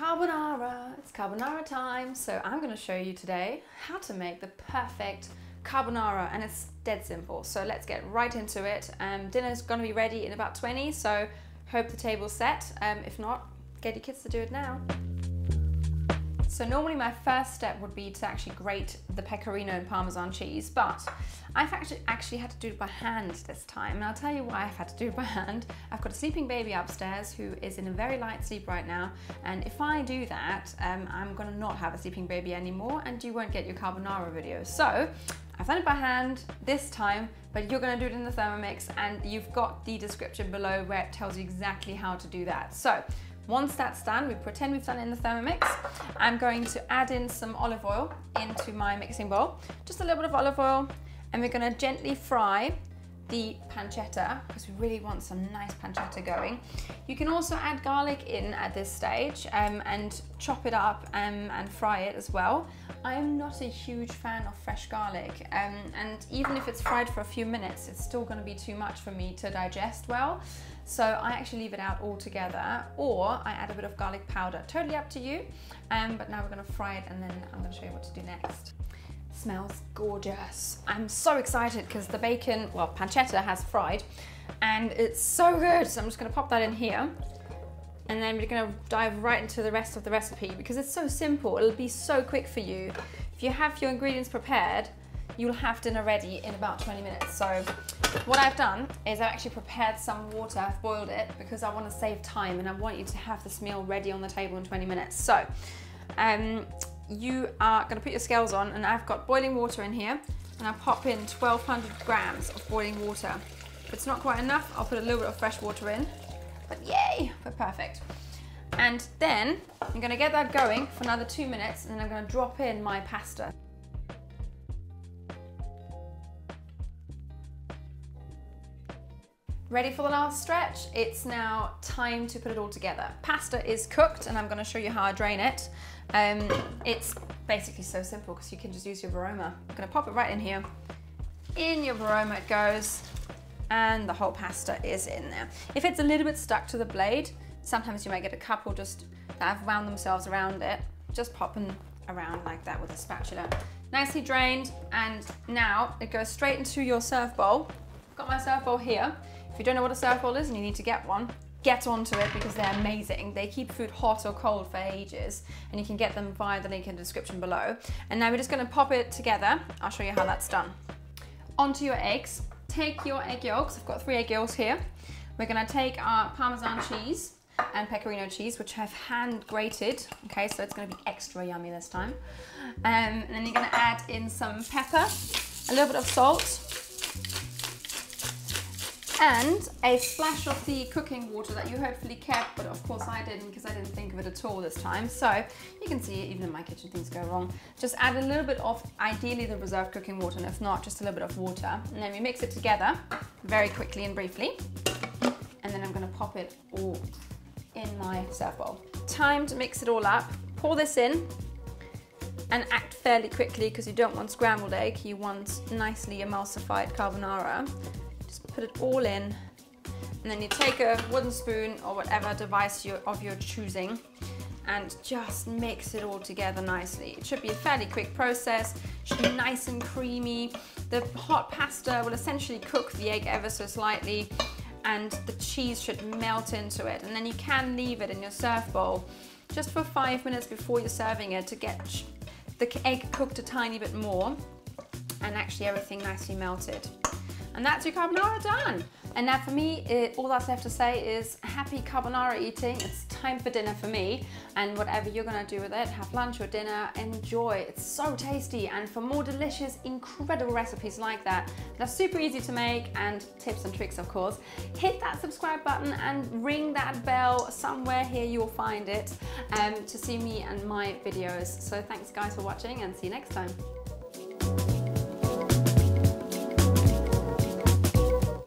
Carbonara, it's carbonara time. So I'm going to show you today how to make the perfect carbonara, and it's dead simple. So let's get right into it. Dinner's going to be ready in about 20, so hope the table's set. If not, get your kids to do it now. So normally my first step would be to actually grate the pecorino and Parmesan cheese, but I've actually had to do it by hand this time, and I'll tell you why I've had to do it by hand. I've got a sleeping baby upstairs who is in a very light sleep right now, and if I do that, I'm gonna not have a sleeping baby anymore, and you won't get your carbonara videos. So I've done it by hand this time, but you're gonna do it in the Thermomix, and you've got the description below where it tells you exactly how to do that. So once that's done, we pretend we've done it in the Thermomix. I'm going to add in some olive oil into my mixing bowl, just a little bit of olive oil, and we're going to gently fry the pancetta because we really want some nice pancetta going. You can also add garlic in at this stage and chop it up and fry it as well. I am not a huge fan of fresh garlic, and even if it's fried for a few minutes, it's still going to be too much for me to digest well. So I actually leave it out altogether, or I add a bit of garlic powder. Totally up to you. But now we're going to fry it, and then I'm going to show you what to do next. Smells gorgeous. I'm so excited because the bacon, well, pancetta has fried, and it's so good. So I'm just going to pop that in here, and then we're going to dive right into the rest of the recipe because it's so simple. It'll be so quick for you. If you have your ingredients prepared, you'll have dinner ready in about 20 minutes. So what I've done is I've actually prepared some water. I've boiled it because I want to save time and I want you to have this meal ready on the table in 20 minutes. So you are going to put your scales on, and I've got boiling water in here, and I pop in 1200 grams of boiling water. If it's not quite enough, I'll put a little bit of fresh water in, but yay, we're perfect. And then I'm going to get that going for another 2 minutes, and then I'm going to drop in my pasta. Ready for the last stretch? It's now time to put it all together. Pasta is cooked, and I'm going to show you how I drain it. It's basically so simple because you can just use your varoma. I'm going to pop it right in here. In your varoma it goes, and the whole pasta is in there. If it's a little bit stuck to the blade, sometimes you might get a couple just that have wound themselves around it. Just popping around like that with a spatula. Nicely drained, and now it goes straight into your serve bowl. I've got my serve bowl here. If you don't know what a serve bowl is and you need to get one, get onto it because they're amazing. They keep food hot or cold for ages, and you can get them via the link in the description below. And now we're just going to pop it together. I'll show you how that's done. Onto your eggs. Take your egg yolks. I've got 3 egg yolks here. We're going to take our Parmesan cheese and pecorino cheese, which I've hand grated. Okay, so it's going to be extra yummy this time. And then you're going to add in some pepper, a little bit of salt, and a splash of the cooking water that you hopefully kept, but of course I didn't because I didn't think of it at all this time. So you can see, even in my kitchen things go wrong. Just add a little bit of, ideally the reserved cooking water, and if not, just a little bit of water. And then we mix it together very quickly and briefly. And then I'm going to pop it all in my serve bowl. Time to mix it all up. Pour this in and act fairly quickly because you don't want scrambled egg, you want nicely emulsified carbonara. Put it all in, and then you take a wooden spoon or whatever device of your choosing and just mix it all together nicely. It should be a fairly quick process, should be nice and creamy. The hot pasta will essentially cook the egg ever so slightly, and the cheese should melt into it. And then you can leave it in your serve bowl just for 5 minutes before you're serving it to get the egg cooked a tiny bit more and actually everything nicely melted. And that's your carbonara done. And now for me, all that's left to say is happy carbonara eating. It's time for dinner for me, and whatever you're gonna do with it, have lunch or dinner, enjoy. It's so tasty, and for more delicious, incredible recipes like that, that's super easy to make, and tips and tricks of course, hit that subscribe button and ring that bell. Somewhere here you'll find it to see me and my videos. So thanks guys for watching, and see you next time.